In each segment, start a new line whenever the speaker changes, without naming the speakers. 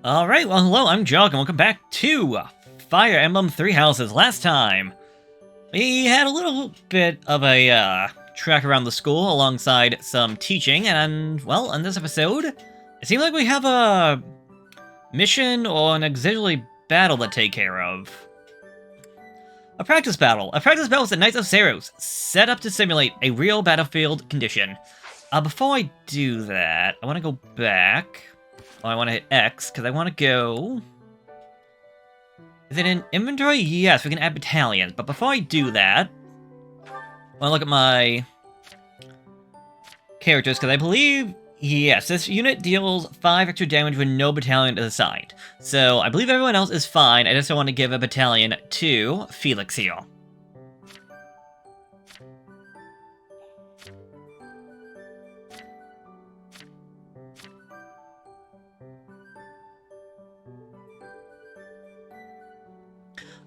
Alright, well hello, I'm Jog, and welcome back to Fire Emblem Three Houses. Last time, we had a little bit of a trek around the school alongside some teaching, and, well, in this episode, it seems like we have a mission or an auxiliary battle to take care of. A practice battle. A practice battle with the Knights of Ceros, set up to simulate a real battlefield condition. Before I do that, I want to go back. Well, I want to hit X, because I want to go... Is it in inventory? Yes, we can add battalions. But before I do that, I want to look at my characters, because I believe... Yes, this unit deals 5 extra damage when no battalion is assigned. So, I believe everyone else is fine. I just want to give a battalion to Felix here.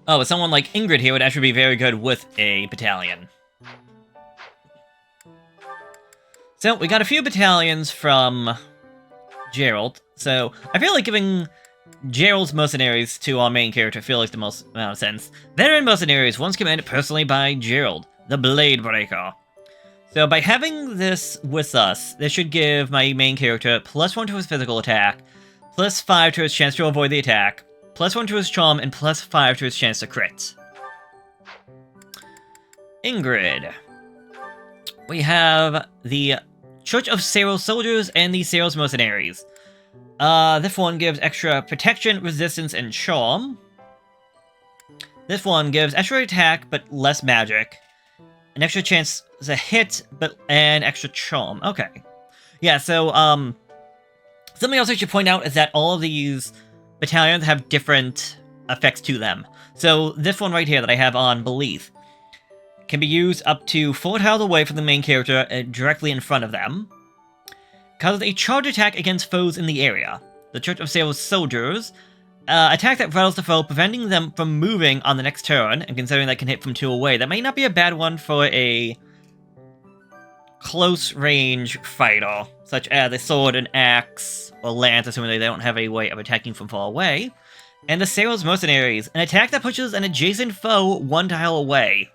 Oh, but someone like Ingrid here would actually be very good with a battalion. So, we got a few battalions from Gerald, so I feel like giving Gerald's mercenaries to our main character feels like the most amount of sense. Veteran mercenaries, once commanded personally by Gerald, the Blade Breaker. So, by having this with us, this should give my main character +1 to his physical attack, +5 to his chance to avoid the attack, +1 to his charm, and +5 to his chance to crit. Ingrid. We have the Church of Ceros Soldiers and the Ceros Mercenaries. This one gives extra protection, resistance, and charm. This one gives extra attack, but less magic. An extra chance to hit, but and extra charm. Okay. Yeah, so, something else I should point out is that all of these battalions have different effects to them. So this one right here that I have on Belief can be used up to 4 tiles away from the main character directly in front of them. Causes a charge attack against foes in the area. The Church of Ceros Soldiers attack that rattles the foe, preventing them from moving on the next turn, and considering that can hit from 2 away, that may not be a bad one for a close range fighter, such as a sword, an axe, or lance, assuming they don't have a way of attacking from far away. And the Ceros Mercenaries, an attack that pushes an adjacent foe 1 tile away.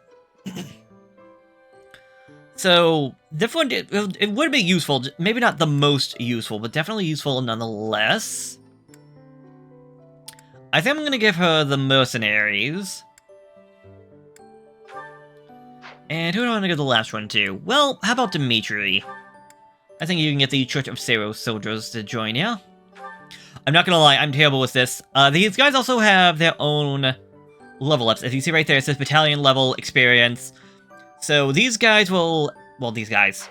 So, this one, it would be useful, maybe not the most useful, but definitely useful nonetheless. I think I'm going to give her the Mercenaries. And who do I want to give the last one to? Well, how about Dimitri? I think you can get the Church of Ceros Soldiers to join you. I'm not gonna lie, I'm terrible with this. These guys also have their own level ups. As you see right there, it says battalion level experience. So these guys will... Well, these guys.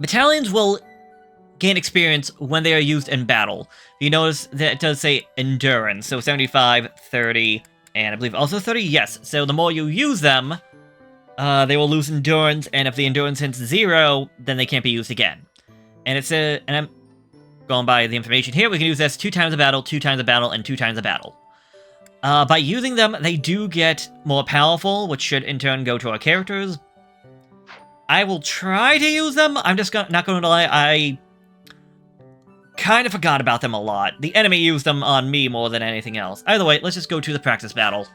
Battalions will gain experience when they are used in battle. You notice that it does say endurance. So 75, 30, and I believe also 30, yes. So the more you use them, they will lose endurance, and if the endurance hits 0, then they can't be used again. And it's and I'm going by the information here, we can use this 2 times a battle, 2 times a battle, and 2 times a battle. By using them, they do get more powerful, which should in turn go to our characters. I will try to use them, I'm just not going to lie, I kind of forgot about them a lot. The enemy used them on me more than anything else. Either way, let's just go to the practice battle.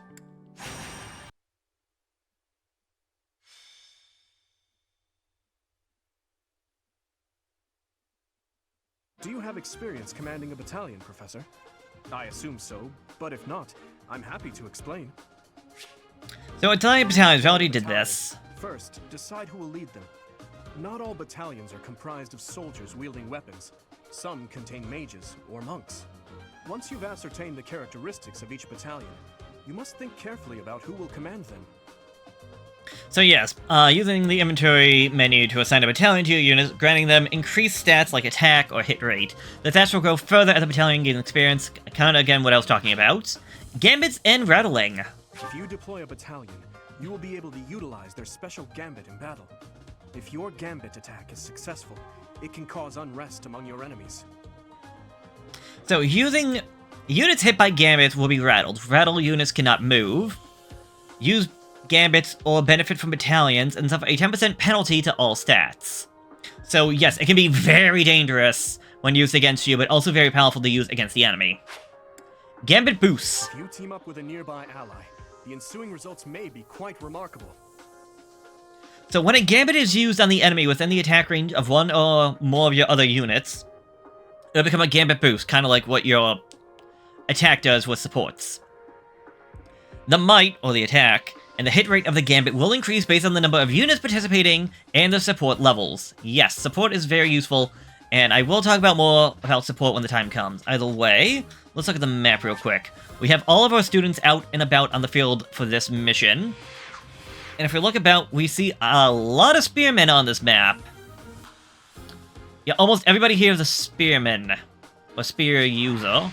Do you have experience commanding a battalion, Professor? I assume so, but if not, I'm happy to explain.
So Italian battalions already did this.
First, decide who will lead them. Not all battalions are comprised of soldiers wielding weapons. Some contain mages or monks. Once you've ascertained the characteristics of each battalion, you must think carefully about who will command them.
So yes, using the inventory menu to assign a battalion to your units, granting them increased stats like attack or hit rate. The stats will grow further as the battalion gains experience, kind of again what I was talking about. Gambits and rattling.
If you deploy a battalion, you will be able to utilize their special gambit in battle. If your gambit attack is successful, it can cause unrest among your enemies.
So using units hit by gambits will be rattled. Rattle units cannot move. Use gambits or benefit from battalions and suffer a 10% penalty to all stats. So yes, it can be very dangerous when used against you, but also very powerful to use against the enemy. Gambit Boost.
If you team up with a nearby ally, the ensuing results may be quite remarkable.
So when a Gambit is used on the enemy within the attack range of one or more of your other units, it'll become a Gambit Boost, kind of like what your attack does with supports. The might, or the attack, and the hit rate of the Gambit will increase based on the number of units participating and the support levels. Yes, support is very useful, and I will talk more about support when the time comes. Either way, let's look at the map real quick. We have all of our students out and about on the field for this mission. And if we look about, we see a lot of spearmen on this map. Yeah, almost everybody here is a spearman, or spear user.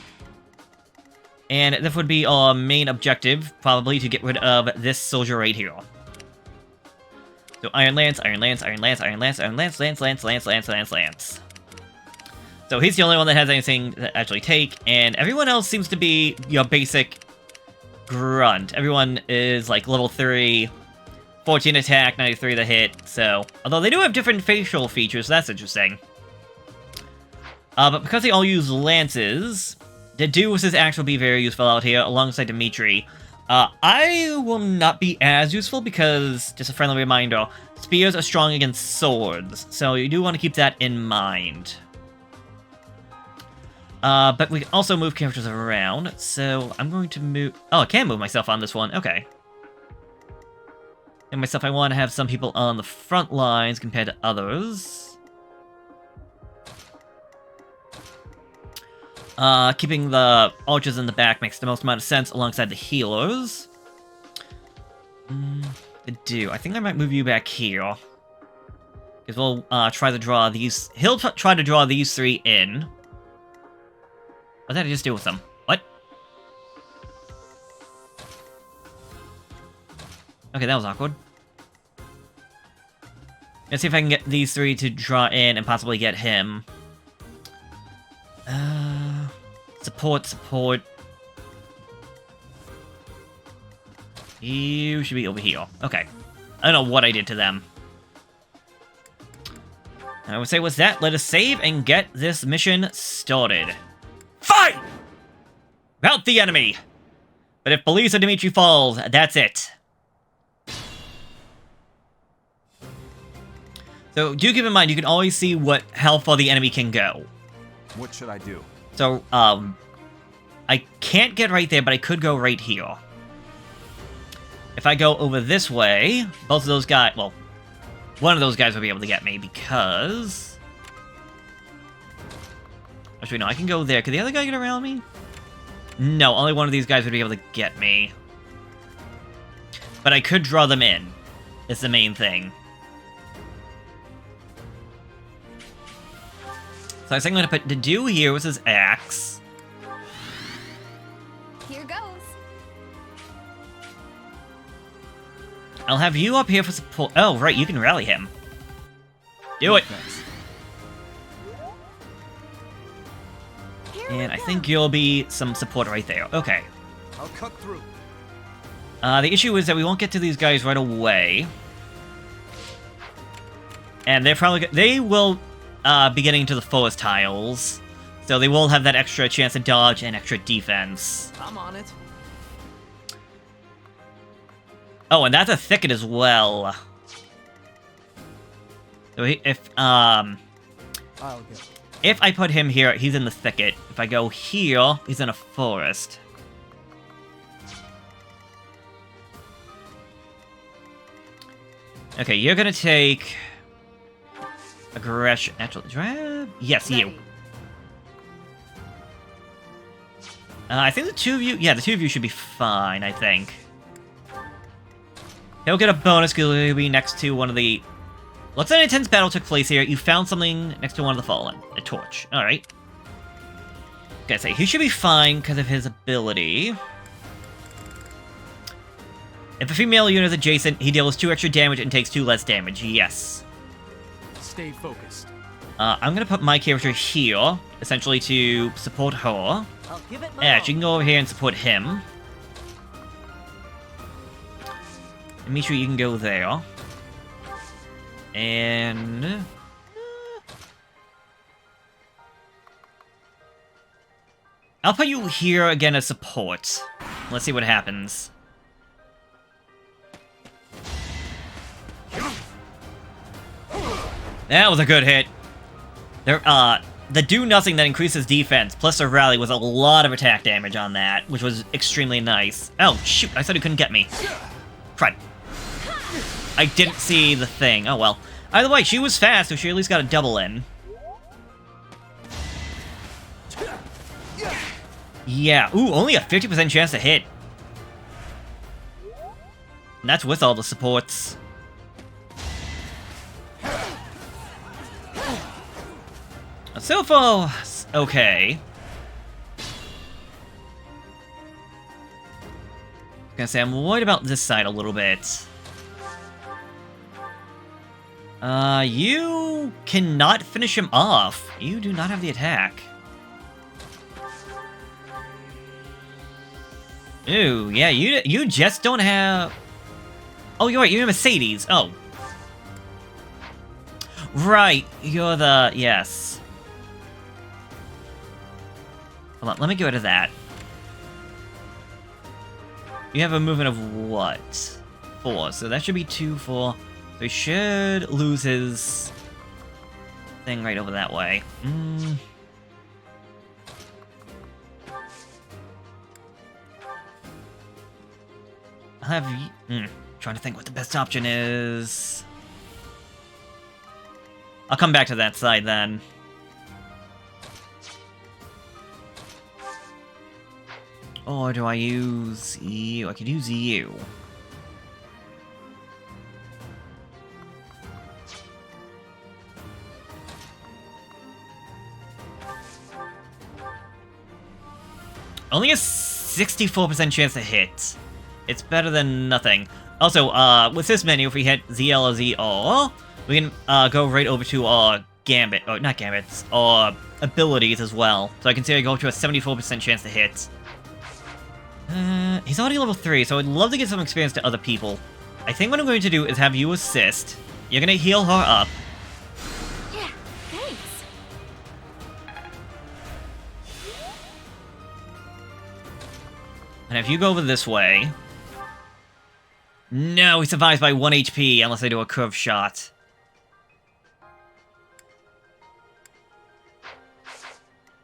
And this would be our main objective, probably, to get rid of this soldier right here. So Iron Lance, Iron Lance, Iron Lance, Iron Lance, Iron Lance, Lance, Lance, Lance, Lance, Lance, Lance. So he's the only one that has anything to actually take, and everyone else seems to be your basic grunt. Everyone is like level 3, 14 attack, 93 to hit, so... Although they do have different facial features, so that's interesting. But because they all use lances, the Deus is actually be very useful out here, alongside Dimitri. I will not be as useful because, just a friendly reminder, spears are strong against swords, so you do want to keep that in mind. But we can also move characters around, so I'm going to move... Oh, I can move myself on this one, okay. And myself, I want to have some people on the front lines compared to others. Keeping the archers in the back makes the most amount of sense alongside the healers. I think I might move you back here. Because we'll try to draw these... He'll try to draw these 3 in. What did I just do with them? What? Okay, that was awkward. Let's see if I can get these 3 to draw in and possibly get him. Support. You should be over here. Okay. I don't know what I did to them. I would say with that, let us save and get this mission started. Fight! Rout the enemy! But if Belisa Dimitri falls, that's it. So do keep in mind, you can always see how far the enemy can go.
What should I do?
So, I can't get right there, but I could go right here. If I go over this way, both of those guys, well, one of those guys will be able to get me because... Actually, no, I can go there. Could the other guy get around me? No, only one of these guys would be able to get me. But I could draw them in. It's the main thing. So I think I'm going to put Dedu here with his axe.
Here goes.
I'll have you up here for support. Oh, right, you can rally him. Do it!
Thanks.
And I think you'll be some support right there. Okay.
I'll cut through.
The issue is that we won't get to these guys right away. And they will be getting to the forest tiles. So they will have that extra chance to dodge and extra defense.
I'm on it.
Oh, and that's a thicket as well. So
I'll go.
if I put him here, he's in the thicket. If I go here, he's in a forest. Okay, you're gonna take aggression. Actually, yes, you.
Ready.
I think the 2 of you... Yeah, the 2 of you should be fine, I think. He'll get a bonus because he'll be next to one of the... Looks like an intense battle took place here. You found something next to one of the fallen. A torch. Alright. Okay, so he should be fine because of his ability. If a female unit is adjacent, he deals 2 extra damage and takes 2 less damage. Yes.
Stay focused.
I'm gonna put my character here, essentially to support her.
I'll give it my
Yeah,
all.
she can go over here and support him. Dimitri, you can go there. And... I'll put you here again as support. Let's see what happens. That was a good hit. There, the do-nothing that increases defense, plus a rally, was a lot of attack damage on that, which was extremely nice. Oh, shoot, I thought he couldn't get me. Crud. I didn't see the thing. Oh, well. Either way, she was fast, so she at least got a double in. Yeah, ooh, only a 50% chance to hit. And that's with all the supports. So far, okay. Gonna say, I'm worried about this side a little bit. You cannot finish him off. You do not have the attack. Ooh, yeah, you just don't have... Oh, you're right, you're Mercedes. Oh. Right, you're the... Yes. Hold on, let me get rid of that. You have a movement of what? 4, so that should be 2, 4. So he should lose his thing right over that way. I'll have you... trying to think what the best option is. I'll come back to that side then. Or do I use you? I could use you. Only a 64% chance to hit. It's better than nothing. Also, with this menu, if we hit ZL or ZR, we can go right over to our Gambit, or not Gambits, our abilities as well. So I can see I go up to a 74% chance to hit. He's already level 3, so I'd love to get some experience to other people. I think what I'm going to do is have you assist. You're going to heal her up.
Yeah, thanks.
And if you go over this way... No, he survives by 1 HP unless I do a curve shot.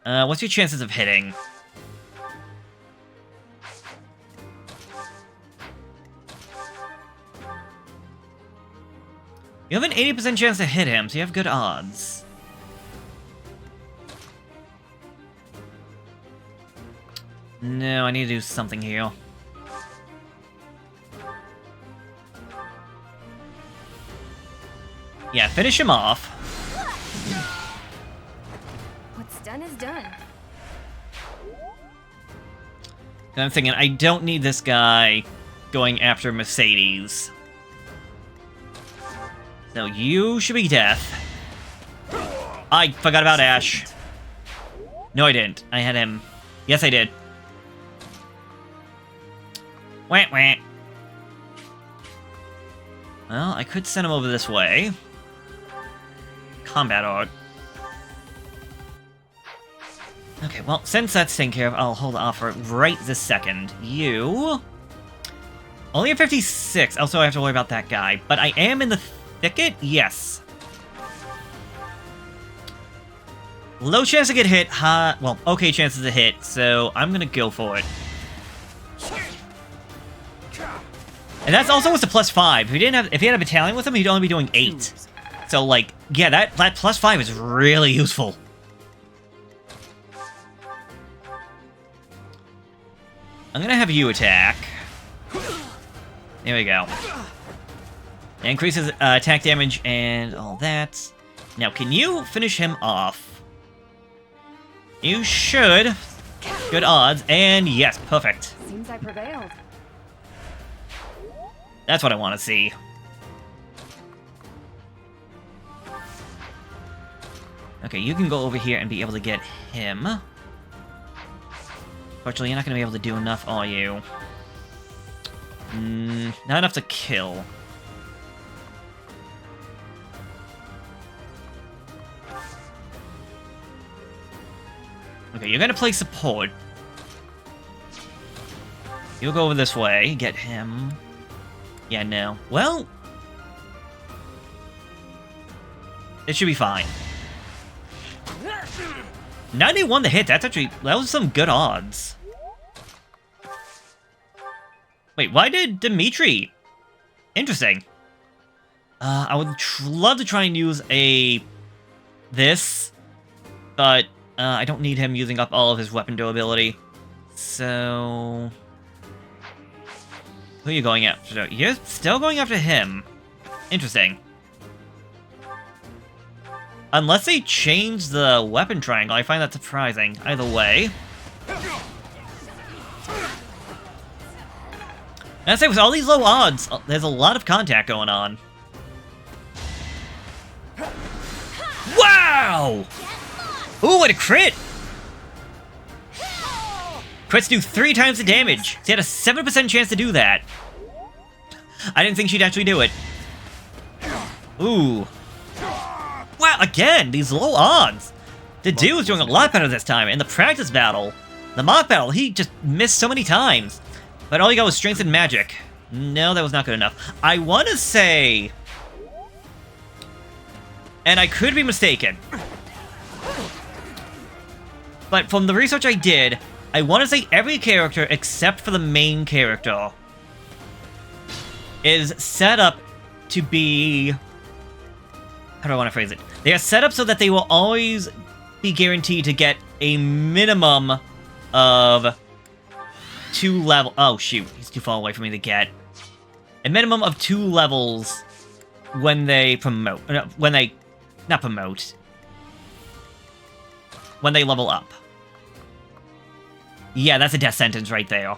What's your chances of hitting? You have an 80% chance to hit him, so you have good odds. No, I need to do something here. Yeah, finish him off.
What's done is done.
And I'm thinking, I don't need this guy going after Mercedes. So you should be death. I forgot about Ash. No, I didn't. I had him. Yes, I did. Wah, wah. Well, I could send him over this way. Combat art. Okay, well, since that's taken care of, I'll hold off for right this second. You... Only a 56. Also, I have to worry about that guy. But I am in the thicket? Yes. Low chance to get hit. Well, okay chances to hit, so I'm gonna go for it. And that's also with the +5. If he had a battalion with him, he'd only be doing 8. So, like, yeah, that +5 is really useful. I'm gonna have you attack. There we go. It increases attack damage and all that. Now, can you finish him off? You should. Good odds, and yes, perfect.
Seems I prevailed.
That's what I want to see. Okay, you can go over here and be able to get him. Fortunately, you're not going to be able to do enough, are you? Not enough to kill. Okay, you're going to play support. You'll go over this way, get him. Yeah, no. Well, it should be fine. 91 to hit, that was some good odds. Wait, why did Dimitri? Interesting. I would love to try and use this, but I don't need him using up all of his weapon durability. So, who are you going after? You're still going after him. Interesting. Unless they change the weapon triangle, I find that surprising. Either way. And I say, with all these low odds, there's a lot of contact going on. Wow! Ooh, what a crit! Crits do 3 times the damage. She had a 7% chance to do that. I didn't think she'd actually do it. Ooh. Wow, again, these low odds. The dude was doing a lot better this time. In the practice battle, the mock battle, he just missed so many times. But all he got was strength and magic. No, that was not good enough. I want to say... And I could be mistaken. But from the research I did, I want to say every character except for the main character is set up to be... How do I want to phrase it? They are set up so that they will always be guaranteed to get a minimum of 2 level... Oh, shoot. He's too far away for me to get. A minimum of 2 levels when they promote... When they... Not promote. When they level up. Yeah, that's a death sentence right there.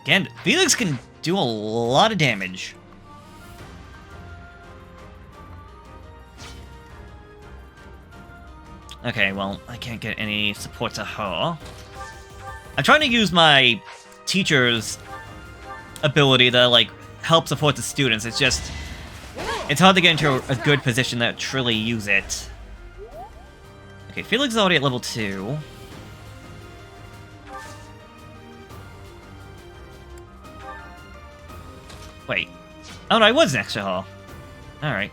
Again, Felix can do a lot of damage. Okay, well, I can't get any support to her. I'm trying to use my teacher's ability to, like, help support the students. It's just... It's hard to get into a good position that truly use it. Okay, Felix is already at level 2. Wait. Oh, no, I was next to her. Alright.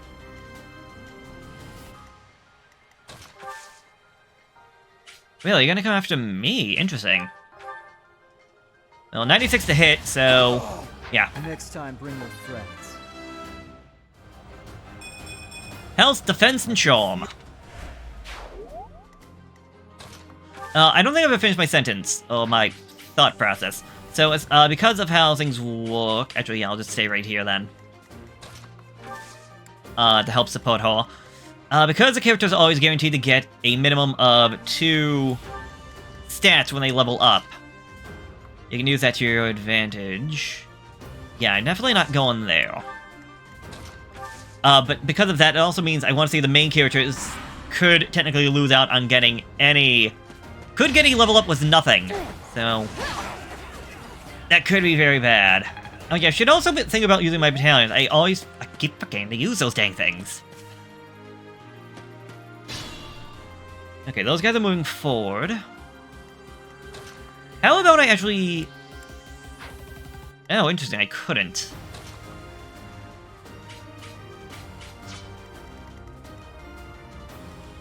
Really, you're gonna come after me? Interesting. Well, 96 to hit, so... Yeah.
Next time, bring your friends.
Health, defense, and charm. I don't think I've ever finished my sentence, or my thought process. So, it's, because of how things work... Actually, yeah, I'll just stay right here, then. To help support her. Because the characters are always guaranteed to get a minimum of 2 stats when they level up, you can use that to your advantage. Yeah, I'm definitely not going there. But because of that, it also means I want to see the main characters could technically lose out on getting any... Could get a level up with nothing. So... That could be very bad. Oh yeah, I should also think about using my battalions. I keep forgetting to use those dang things. Okay, those guys are moving forward. How about I actually... Oh, interesting, I couldn't.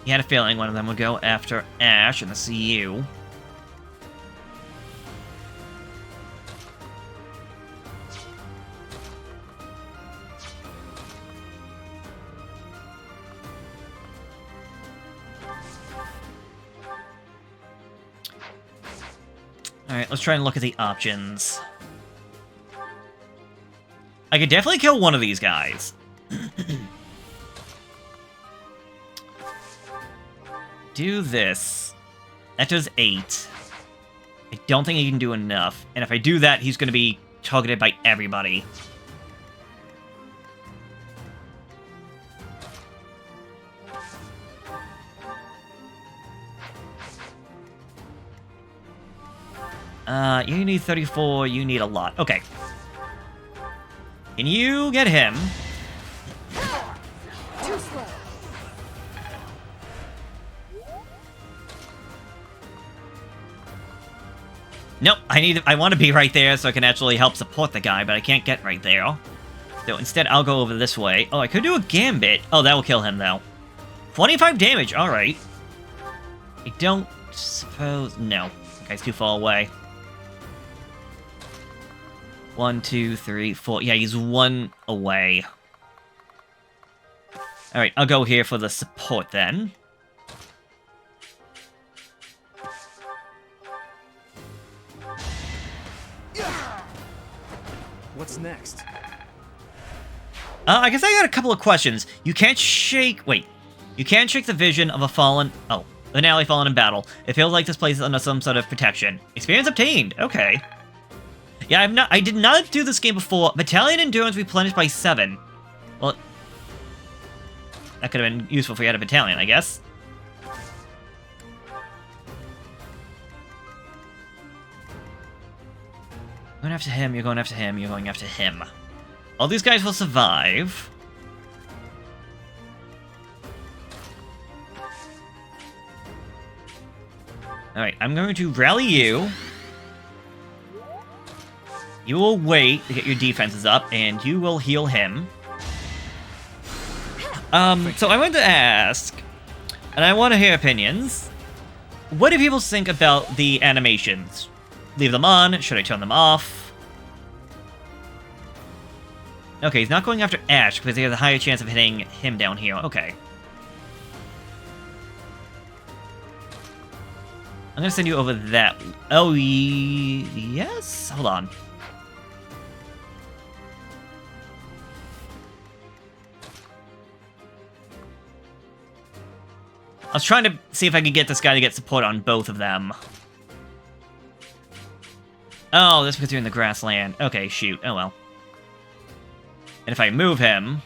You had a feeling one of them would go after Ash, and this is you. Alright, let's try and look at the options. I could definitely kill one of these guys. Do this. That does 8. I don't think he can do enough. And if I do that, he's going to be targeted by everybody. You need 34, you need a lot. Okay. Can you get him?
Too slow.
Nope, I want to be right there so I can actually help support the guy, but I can't get right there. So instead, I'll go over this way. Oh, I could do a gambit. Oh, that will kill him, though. 25 damage, alright. I don't suppose... No. That guy's too far away. 1, 2, 3, 4. Yeah, he's 1 away. Alright, I'll go here for the support, then.
What's next?
I guess I got a couple of questions. You can't shake... Wait. You can't shake the vision of a fallen... Oh. An ally fallen in battle. It feels like this place is under some sort of protection. Experience obtained. Okay. Yeah, I did not do this game before. Battalion endurance replenished by 7. Well... That could have been useful if we had a battalion, I guess. Going after him, you're going after him, you're going after him. All these guys will survive. Alright, I'm going to rally you. You will wait to get your defenses up, and you will heal him. So I wanted to ask, and I want to hear opinions. What do people think about the animations? Leave them on? Should I turn them off? Okay, he's not going after Ash because he has a higher chance of hitting him down here. Okay. I'm gonna send you over that... Oh, yes? Hold on. I was trying to see if I could get this guy to get support on both of them. Oh, that's because you're in the grassland. Okay, shoot. Oh, well. And if I move him...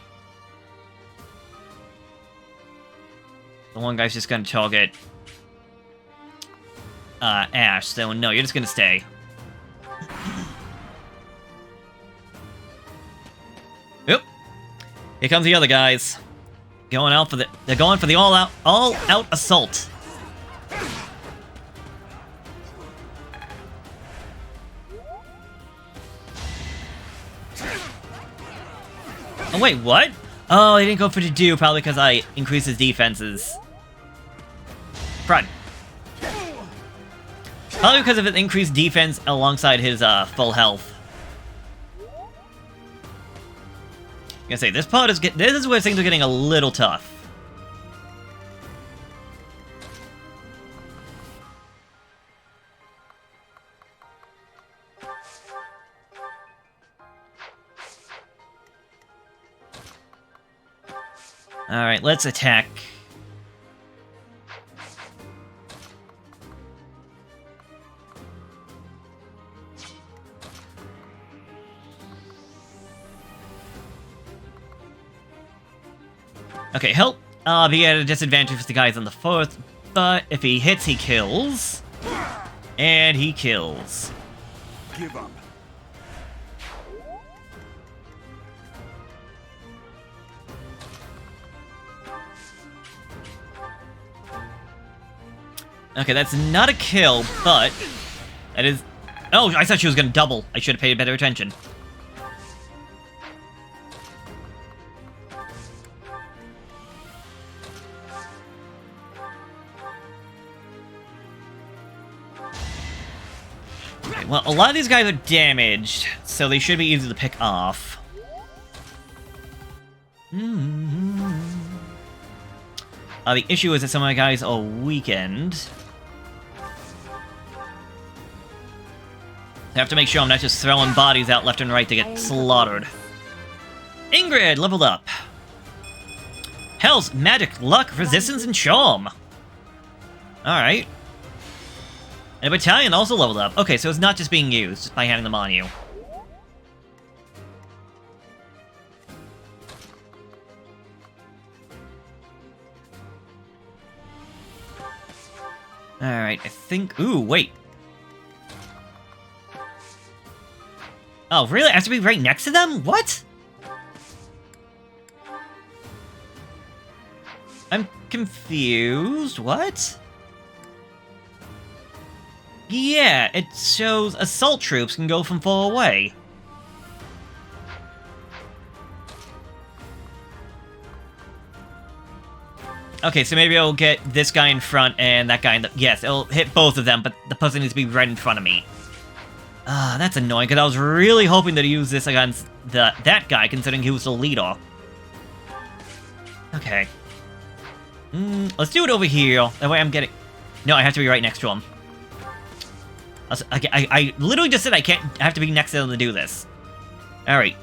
The one guy's just gonna target... Ash, so no, you're just gonna stay. Oop. Here comes the other guys. Going out for the... They're going for the all-out assault. Oh, wait, what? Oh, he didn't go for the do, probably because I increased his defenses. Front. Probably because of his increased defense alongside his full health. I'm gonna say, this part is this is where things are getting a little tough. Alright, let's attack. Okay, he'll be at a disadvantage if the guy's on the fourth, but if he hits, he kills. And he kills.
Give up.
Okay, that's not a kill, but that is... Oh, I thought she was going to double. I should have paid better attention. Okay, well, a lot of these guys are damaged, so they should be easy to pick off. The issue is that some of my guys are weakened. I have to make sure I'm not just throwing bodies out left and right to get slaughtered. Ingrid leveled up. Hell's magic, luck, resistance, and charm. Alright. And a battalion also leveled up. Okay, so it's not just being used just by having them on you. Alright, I think... Ooh, wait. Oh, really? I have to be right next to them? What? confused. What? Yeah, it shows assault troops can go from far away. Okay, so maybe I'll get this guy in front and that guy in the... Yes, it'll hit both of them, but the person needs to be right in front of me. Ah, that's annoying, because I was really hoping to use this against that guy, considering he was the leader. Okay. Let's do it over here. That way I'm getting... No, I have to be right next to him. I literally just said I have to be next to him to do this. Alright.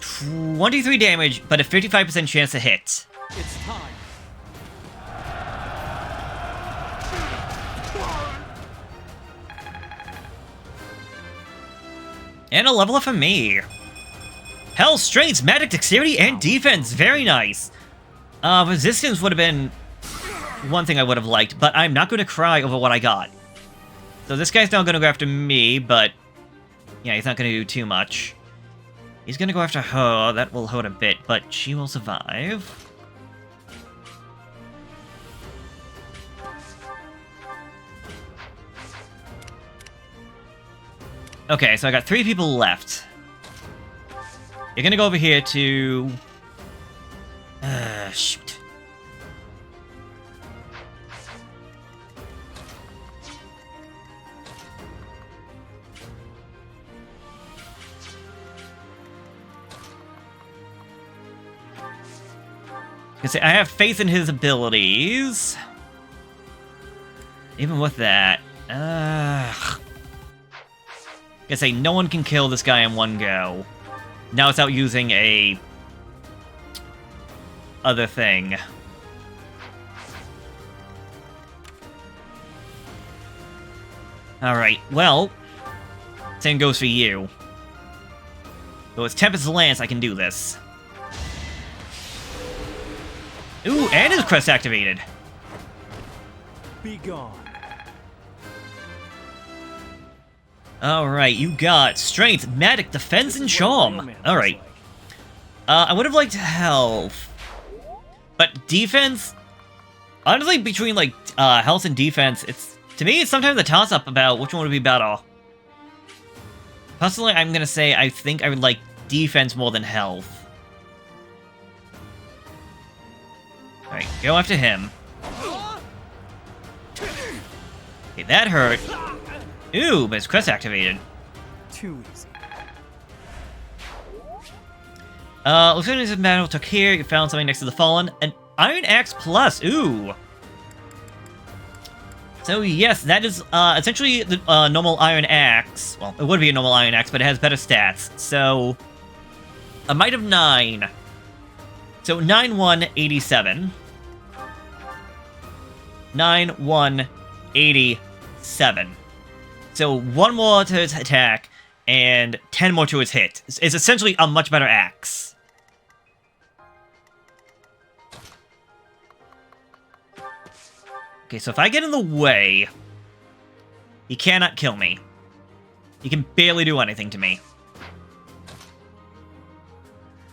23 damage, but a 55% chance to hit.
It's time.
And a level up for me. Hell, strength, magic, dexterity, and defense. Very nice. Resistance would have been one thing I would have liked, but I'm not going to cry over what I got. So this guy's not going to go after me, but... Yeah, he's not going to do too much. He's going to go after her. That will hurt a bit, but she will survive. Okay, so I got 3 people left. You're gonna go over here to... shoot. I have faith in his abilities. Even with that. Say no one can kill this guy in one go. Now it's out using a... other thing. Alright, well... Same goes for you. So it's Tempest Lance, I can do this. Ooh, and his crest activated.
Be gone.
Alright, you got Strength, Magic, Defense, and Charm. Alright. I would have liked Health. But Defense... Honestly, between, like, Health and Defense, it's... To me, it's sometimes a toss-up about which one would be better. Personally, I'm gonna say I think I would like Defense more than Health. Alright, go after him. Okay, that hurt. Ooh, but his crest activated.
Too easy.
Looks like this battle took here. You found something next to the Fallen. An Iron Axe Plus. Ooh. So yes, that is essentially the normal Iron Axe. Well, it would be a normal Iron Axe, but it has better stats. So a might of 9. So 9-1-87. 9-1-87. So 1 more to its attack, and 10 more to its hit. It's essentially a much better axe. Okay, so if I get in the way, he cannot kill me. He can barely do anything to me.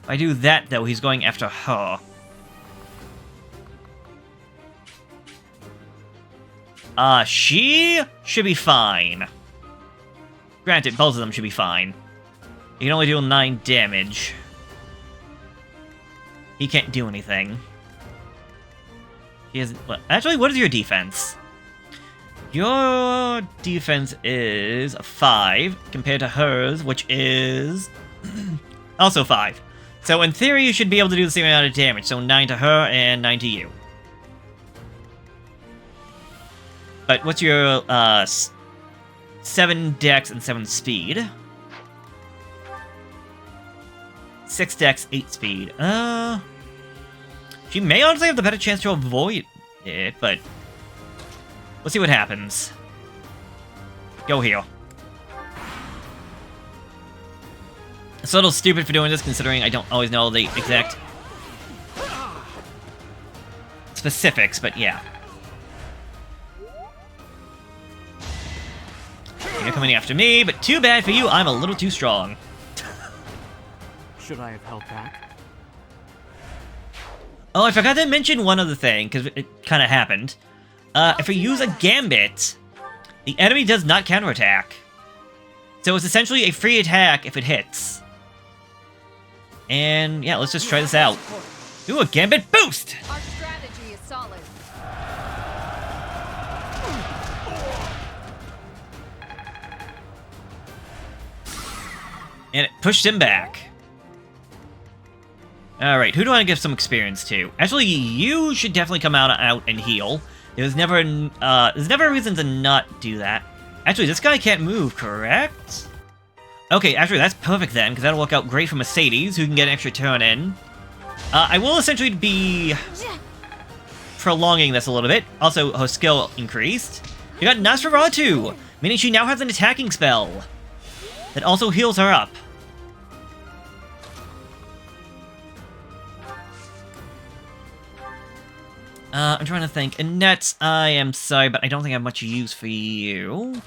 If I do that, though, he's going after her. She should be fine. Granted, both of them should be fine. He can only deal 9 damage. He can't do anything. He has... Well, actually, what is your defense? Your defense is 5, compared to hers, which is... also 5. So, in theory, you should be able to do the same amount of damage. So, 9 to her and 9 to you. But what's your, 7 dex and 7 speed? 6 dex, 8 speed. She may honestly have the better chance to avoid it, but... We'll see what happens. Go here. It's a little stupid for doing this, considering I don't always know the exact... specifics, but yeah. You're coming after me, but too bad for you, I'm a little too strong.
Should I have held back?
Oh, I forgot to mention one other thing, because it kind of happened. If we use a Gambit, the enemy does not counterattack. So it's essentially a free attack if it hits. And yeah, let's just try this out. Ooh, a Gambit boost!
Our strategy is solid.
And it pushed him back. Alright, who do I want to give some experience to? Actually, you should definitely come out and heal. There's never a reason to not do that. Actually, this guy can't move, correct? Okay, actually, that's perfect then, because that'll work out great for Mercedes, who can get an extra turn in. I will essentially be prolonging this a little bit. Also, her skill increased. You got Nosferatu, meaning she now has an attacking spell that also heals her up. I'm trying to think. Annette, I am sorry, but I don't think I have much use for you.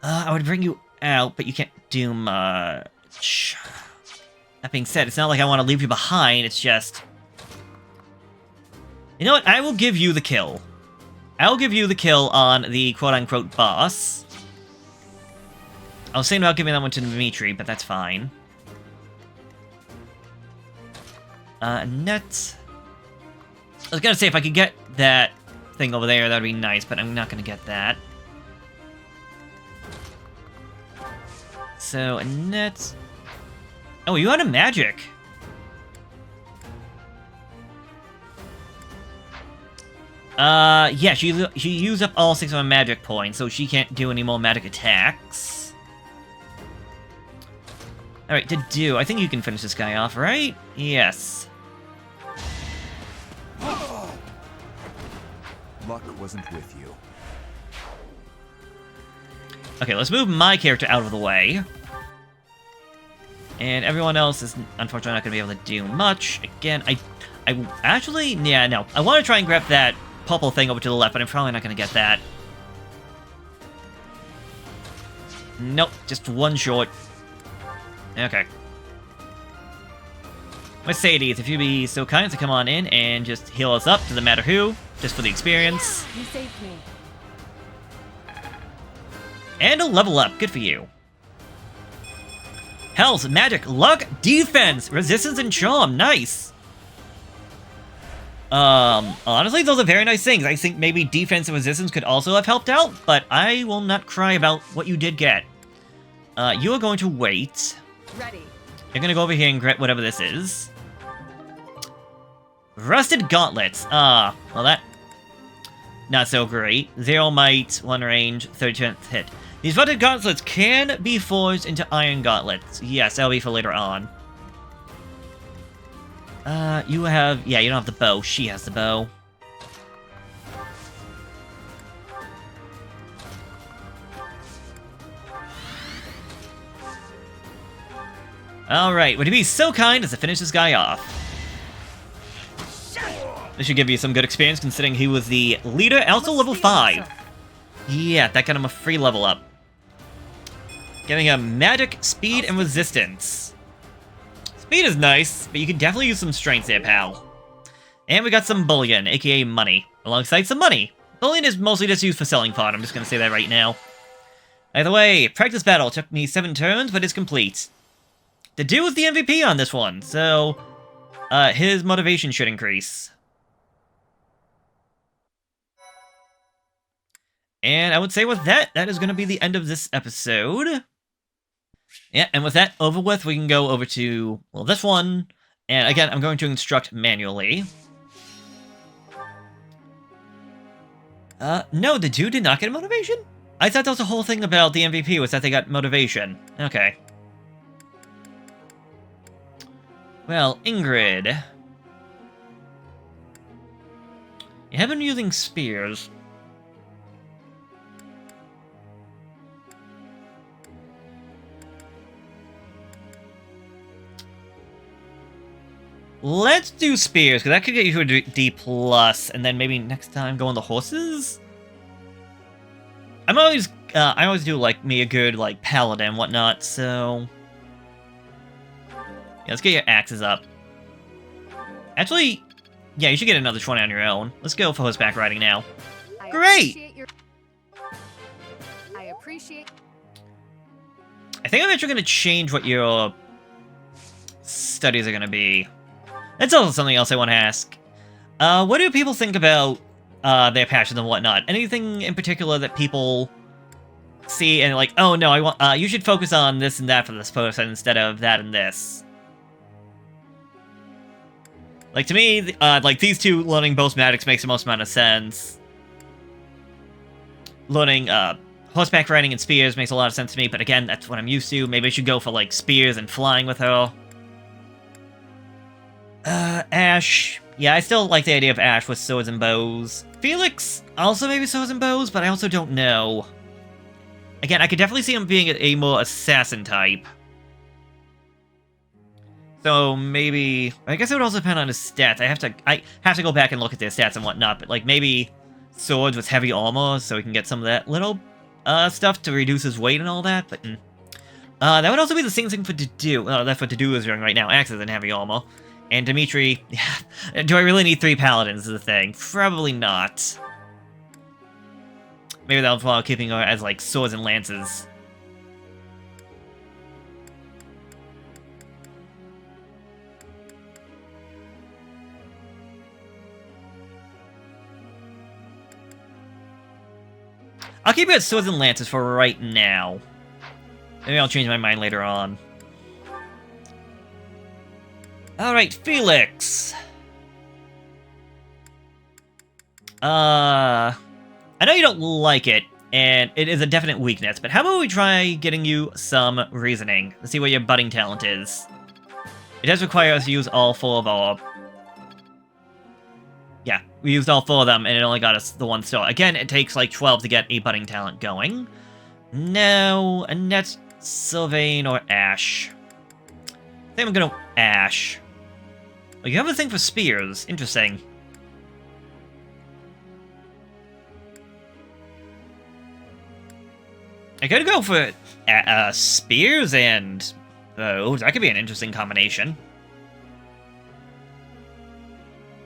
I would bring you out, but you can't do much. That being said, it's not like I want to leave you behind, it's just... You know what? I will give you the kill. I'll give you the kill on the quote-unquote boss. I was thinking about giving that one to Dimitri, but that's fine. Annette... I was gonna say, if I could get that thing over there, that'd be nice, but I'm not gonna get that. So, Annette... Oh, you had a magic! Yeah, she used up all 6 of her magic points, so she can't do any more magic attacks. Alright, to do, I think you can finish this guy off, right? Yes.
Luck wasn't with you.
Okay, let's move my character out of the way. And everyone else is unfortunately not going to be able to do much. Again, I actually, yeah, no. I want to try and grab that purple thing over to the left, but I'm probably not going to get that. Nope, just one short. Okay. Mercedes, if you'd be so kind to come on in and just heal us up, doesn't matter who, just for the experience.
You saved me.
And a level up, good for you. Health, magic, luck, defense, resistance, and charm, nice. Honestly, those are very nice things. I think maybe defense and resistance could also have helped out, but I will not cry about what you did get. You are going to wait.
Ready.
You're gonna go over here and get whatever this is. Rusted gauntlets. Well that... not so great. 0 might, 1 range, 30% hit. These rusted gauntlets can be forged into iron gauntlets. Yes, that'll be for later on. You have... yeah, you don't have the bow. She has the bow. Alright, would you be so kind as to finish this guy off? This should give you some good experience considering he was the leader, also level 5. Yeah, that got him a free level up. Giving him magic, speed, and resistance. Speed is nice, but you can definitely use some strength there, pal. And we got some bullion, aka money, alongside some money. Bullion is mostly just used for selling fodder, I'm just gonna say that right now. Either way, practice battle took me 7 turns, but it's complete. The dude was the MVP on this one, so his motivation should increase. And I would say with that, that is going to be the end of this episode. Yeah, and with that over with, we can go over to, well, this one. And again, I'm going to instruct manually. No, the dude did not get a motivation? I thought that was the whole thing about the MVP, was that they got motivation. Okay. Well, Ingrid. You have been using spears. Let's do spears, because that could get you to a D+, and then maybe next time go on the horses? I always do, like, me a good, like, paladin and whatnot, so... yeah, let's get your axes up. Actually, yeah, you should get another 20 on your own. Let's go for horseback riding now.
I
Great!
appreciate your... I appreciate...
I think I'm actually going to change what your studies are going to be. That's also something else I want to ask. What do people think about their passions and whatnot? Anything in particular that people see and like, oh no, I want you should focus on this and that for this person instead of that and this? Like, to me, like, these two learning both magics makes the most amount of sense. Learning, horseback riding and spears makes a lot of sense to me, but again, that's what I'm used to. Maybe I should go for, like, spears and flying with her. Ash. Yeah, I still like the idea of Ash with swords and bows. Felix, also maybe swords and bows, but I also don't know. Again, I could definitely see him being a more assassin type. So maybe... I guess it would also depend on his stats. I have to go back and look at their stats and whatnot, but like maybe swords with heavy armor, so we can get some of that little stuff to reduce his weight and all that, but... that would also be the same thing for Dedue. That's what Dedue is doing right now, axes and heavy armor. And Dimitri... do I really need 3 paladins is the thing? Probably not. Maybe that was while keeping her as, like, swords and lances. I'll keep it at swords and lances for right now. Maybe I'll change my mind later on. Alright, Felix! I know you don't like it, and it is a definite weakness, but how about we try getting you some reasoning? Let's see what your budding talent is. It does require us to use all 4 of our... Yeah, we used all 4 of them, and it only got us the 1 star. Again, it takes like 12 to get a budding talent going. No, Annette, Sylvain, or Ash. I think I'm gonna Ash. Oh, you have a thing for spears. Interesting. I could go for spears and bows. That could be an interesting combination.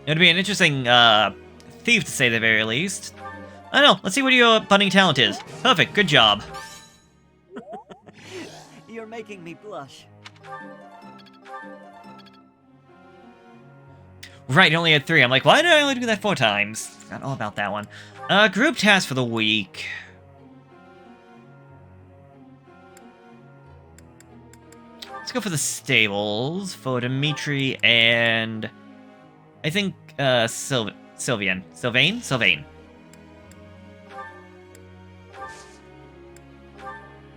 It would be an interesting thief, to say the very least. I don't know. Let's see what your budding talent is. Perfect. Good job.
You're making me blush.
Right, you only had 3. I'm like, why did I only do that 4 times? Forgot all about that one. Group task for the week. Let's go for the stables for Dimitri and I think Sylvain.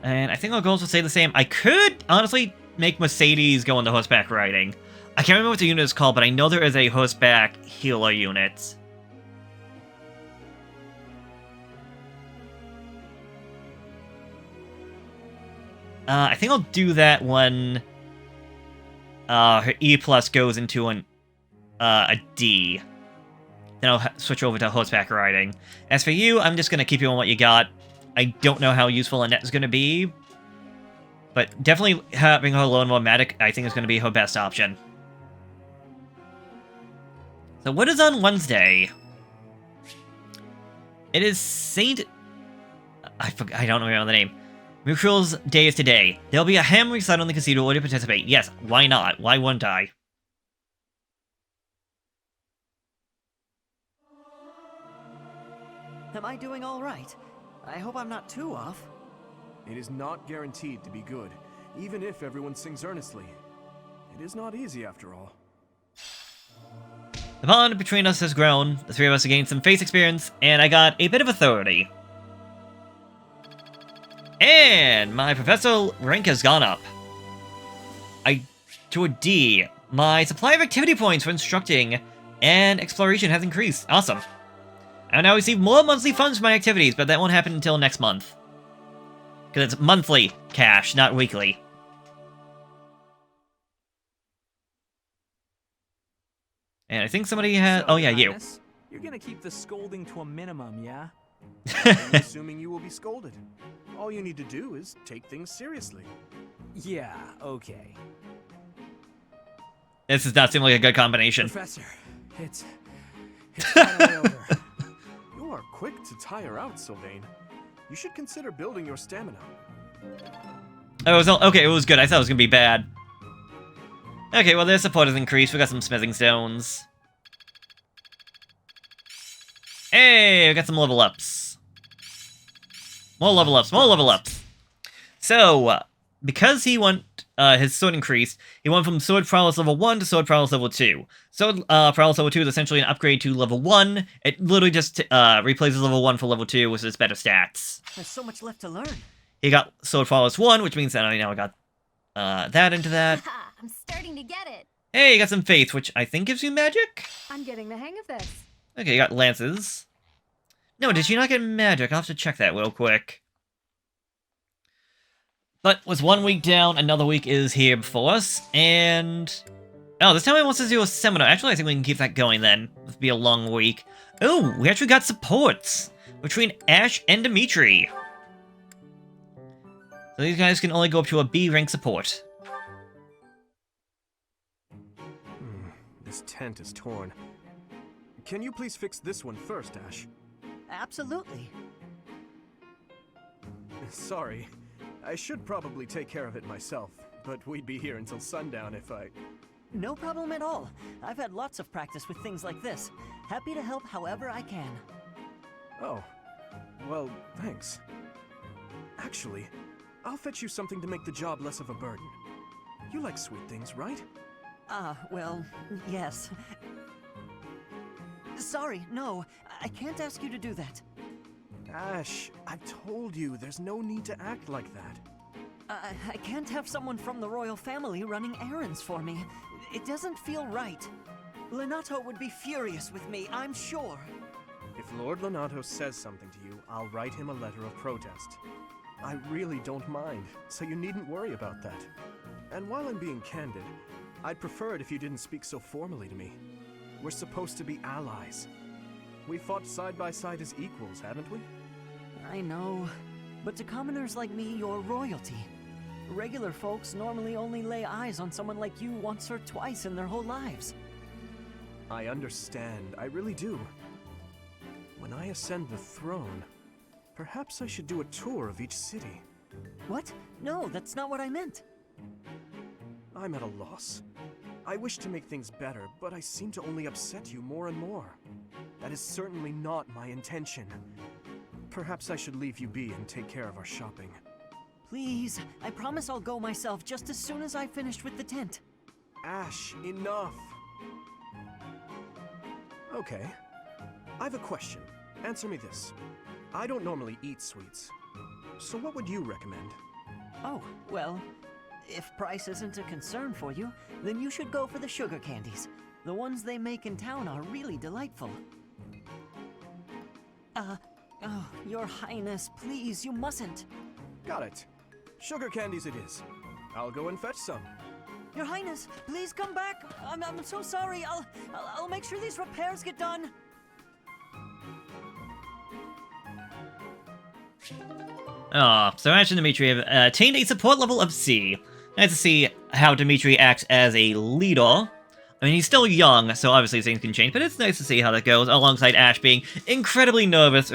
And I think our goals will stay the same. I could honestly make Mercedes go into horseback riding. I can't remember what the unit is called, but I know there is a horseback healer unit. I think I'll do that when her E+ goes into a D. Then I'll switch over to horseback riding. As for you, I'm just going to keep you on what you got. I don't know how useful Annette is going to be, but definitely having her learn more magic, I think, is going to be her best option. So what is on Wednesday? It is Saint... I don't remember the name. Mukrul's day is today. There'll be a ham recital in the cathedral to participate. Yes, why not? Why wouldn't I?
Am I doing all right? I hope I'm not too off.
It is not guaranteed to be good, even if everyone sings earnestly. It is not easy, after all.
The bond between us has grown. The 3 of us have gained some face experience, and I got a bit of authority. And my professor rank has gone up. To a D. My supply of activity points for instructing and exploration has increased. Awesome. I will now receive more monthly funds for my activities, but that won't happen until next month. Because it's monthly cash, not weekly. And I think somebody has... Oh yeah, you.
You're gonna keep the scolding to a minimum, yeah?
I'm assuming you will be scolded. All you need to do is take things seriously.
Yeah, okay.
This does not seem like a good combination.
Professor, it's finally over.
You are quick to tire out, Sylvain. You should consider building your stamina.
Oh, it was okay, it was good. I thought it was gonna be bad. Okay, well, their support has increased. We got some smithing stones. Hey, we got some level ups. More level ups, more level ups. So, because he went, his sword increased, he went from sword prowess level 1 to sword prowess level 2. Sword prowess level 2 is essentially an upgrade to level 1. It literally just replaces level 1 for level 2 with its better stats.
There's so much left to learn.
He got sword prowess 1, which means that I now got that into that.
I'm starting to get it.
Hey, you got some faith, which I think gives you magic?
I'm getting the hang of this.
Okay, you got lances. No, did she not get magic? I'll have to check that real quick. But with 1 week down, another week is here before us, and... Oh, this time he wants to do a seminar. Actually, I think we can keep that going then. It'll be a long week. Oh, we actually got supports between Ash and Dimitri. So these guys can only go up to a B rank support.
This tent is torn. Can you please fix this one first, Ash?
Absolutely.
Sorry. I should probably take care of it myself, but we'd be here until sundown if I...
No problem at all. I've had lots of practice with things like this. Happy to help however I can.
Oh. Well, thanks. Actually, I'll fetch you something to make the job less of a burden. You like sweet things, right?
Well, yes. Sorry, no. I can't ask you to do that.
Ash, I've told you, there's no need to act like that.
I can't have someone from the royal family running errands for me. It doesn't feel right. Lenato would be furious with me, I'm sure.
If Lord Lenato says something to you, I'll write him a letter of protest. I really don't mind, so you needn't worry about that. And while I'm being candid, I'd prefer it if you didn't speak so formally to me. We're supposed to be allies. We fought side by side as equals, haven't we?
I know. But to commoners like me, you're royalty. Regular folks normally only lay eyes on someone like you once or twice in their whole lives.
I understand, I really do. When I ascend the throne, perhaps I should do a tour of each city.
What? No, that's not what I meant.
I'm at a loss. I wish to make things better, but I seem to only upset you more and more. That is certainly not my intention. Perhaps I should leave you be and take care of our shopping.
Please, I promise I'll go myself just as soon as I've finished with the tent.
Ash, enough! Okay. I have a question. Answer me this. I don't normally eat sweets. So what would you recommend?
Oh, well, if price isn't a concern for you, then you should go for the sugar candies. The ones they make in town are really delightful. Oh, Your Highness, please, you mustn't.
Got it. Sugar candies it is. I'll go and fetch some.
Your Highness, please come back. I'm so sorry. I'll make sure these repairs get done.
So Ash and Dimitri have attained a support level of C. Nice to see how Dimitri acts as a leader. I mean, he's still young, so obviously things can change, but it's nice to see how that goes, alongside Ash being incredibly nervous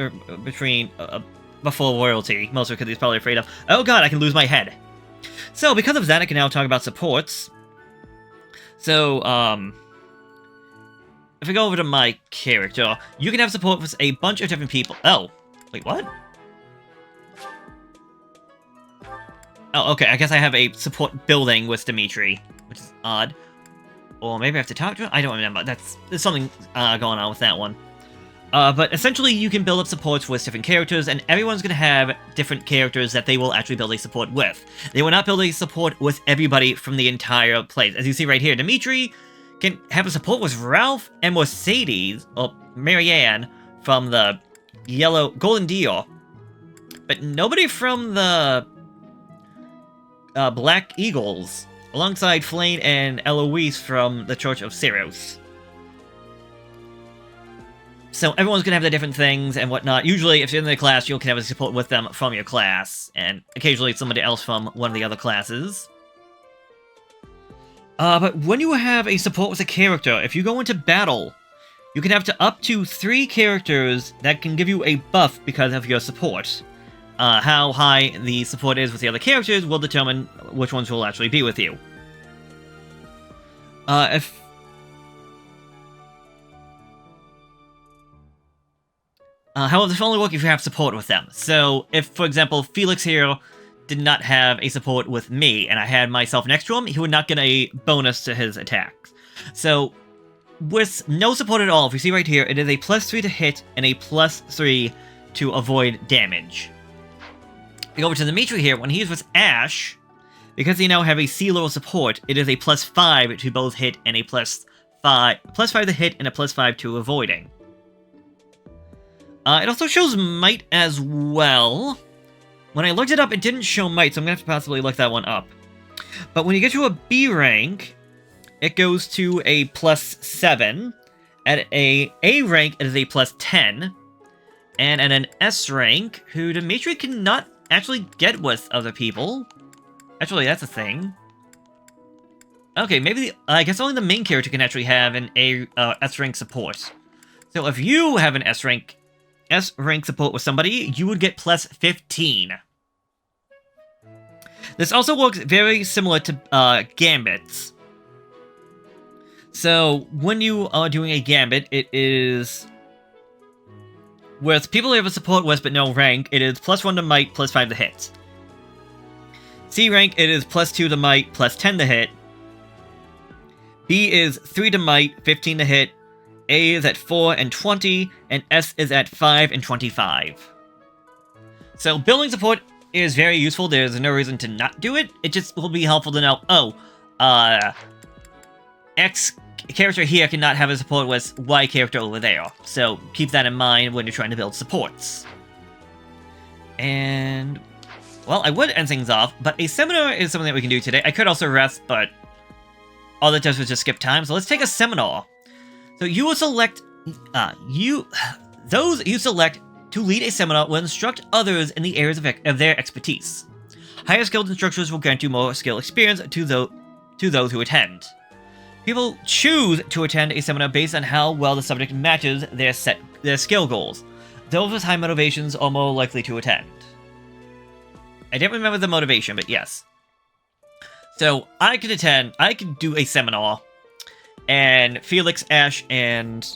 before royalty, mostly because he's probably afraid of, oh god, I can lose my head. So, because of that, I can now talk about supports. So, if we go over to my character, you can have support with a bunch of different people. Oh, wait, what? Oh, okay, I guess I have a support building with Dimitri, which is odd. Or maybe I have to talk to him? I don't remember. There's something going on with that one. But essentially, you can build up supports with different characters, and everyone's going to have different characters that they will actually build a support with. They will not build a support with everybody from the entire place. As you see right here, Dimitri can have a support with Ralph and Mercedes, or Marianne, from the Golden Deer. But nobody from the Black Eagles, alongside Flane and Eloise from the Church of Ceros. So everyone's gonna have their different things and whatnot. Usually, if you're in the class, you can have a support with them from your class, and occasionally somebody else from one of the other classes. But when you have a support with a character, if you go into battle, you can have up to 3 characters that can give you a buff because of your support. How high the support is with the other characters will determine which ones will actually be with you. How will this only work if you have support with them? So, if, for example, Felix here did not have a support with me, and I had myself next to him, he would not get a bonus to his attacks. So, with no support at all, if you see right here, it is a +3 to hit and a +3 to avoid damage. If you go over to Dimitri here, when he's with Ash, because they now have a C-level support, it is a +5 to both hit and a +5 to hit and a +5 to avoiding. It also shows might as well. When I looked it up, it didn't show might, so I'm going to have to possibly look that one up. But when you get to a B rank, it goes to a +7. At a A rank, it is a +10. And at an S rank, who Dimitri cannot actually get with other people. Actually, that's a thing. Okay, maybe, I guess only the main character can actually have an S rank support. So if you have an S rank support with somebody, you would get +15. This also works very similar to Gambits. So when you are doing a Gambit, it is with people who have a support with but no rank, it is +1 to might, +5 to hit. C rank, it is +2 to might, +10 to hit. B is 3 to might, 15 to hit. A is at 4 and 20, and S is at 5 and 25. So building support is very useful. There's no reason to not do it. It just will be helpful to know, X character here cannot have a support with Y character over there. So keep that in mind when you're trying to build supports. And, well, I would end things off, but a seminar is something that we can do today. I could also rest, but all that does was just skip time. So let's take a seminar. So you will select, those you select to lead a seminar will instruct others in the areas of their expertise. Higher skilled instructors will grant you more skill experience to those who attend. People choose to attend a seminar based on how well the subject matches their skill goals. Those with high motivations are more likely to attend. I didn't remember the motivation, but yes. So I could do a seminar, and Felix, Ash, and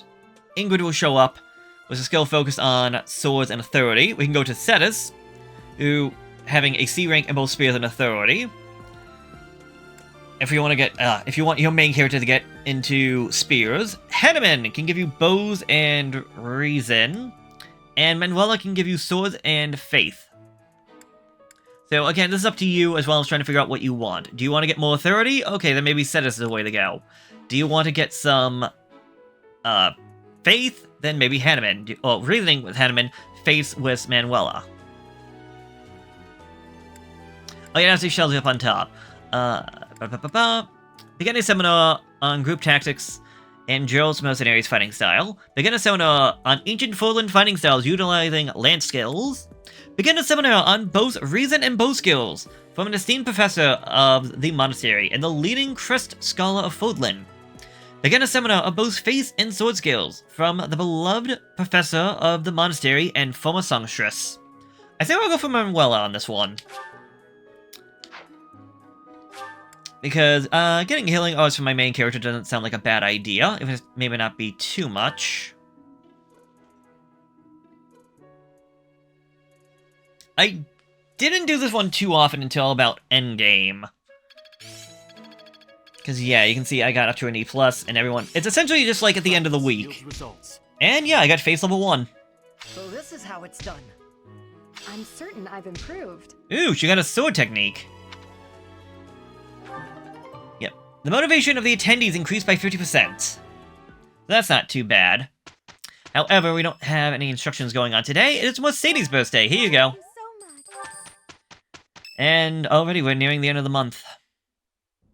Ingrid will show up with a skill focused on swords and authority. We can go to Cetus, who having a C rank in both spears and authority. If you want to get, if you want your main character to get into spears, Hanneman can give you bows and reason, and Manuela can give you swords and faith. So again, this is up to you as well as trying to figure out what you want. Do you want to get more authority? Okay, then maybe Cetus is the way to go. Do you want to get some faith? Then maybe Hanneman. Or reasoning with Hanneman, faith with Manuela. Oh yeah, actually Shelby up on top. Begin a seminar on group tactics and Gerald's mercenaries fighting style. Begin a seminar on ancient foreland fighting styles utilizing lance skills. Begin a seminar on both reason and bow skills from an esteemed professor of the monastery and the leading crest scholar of Fodlan. Begin a seminar on both faith and sword skills from the beloved professor of the monastery and former songstress. I think I'll go for Manuela on this one. Because getting healing odds from my main character doesn't sound like a bad idea, if it maybe not be too much. I didn't do this one too often until about endgame. Because yeah, you can see I got up to an E+, and everyone... It's essentially just like at the end of the week. And yeah, I got face level 1.
So this is how it's done.
I'm certain I've improved.
Ooh, she got a sword technique. Yep. The motivation of the attendees increased by 50%. That's not too bad. However, we don't have any instructions going on today. It's Mercedes' birthday. Here you go.
Thank you so much.
And already we're nearing the end of the month.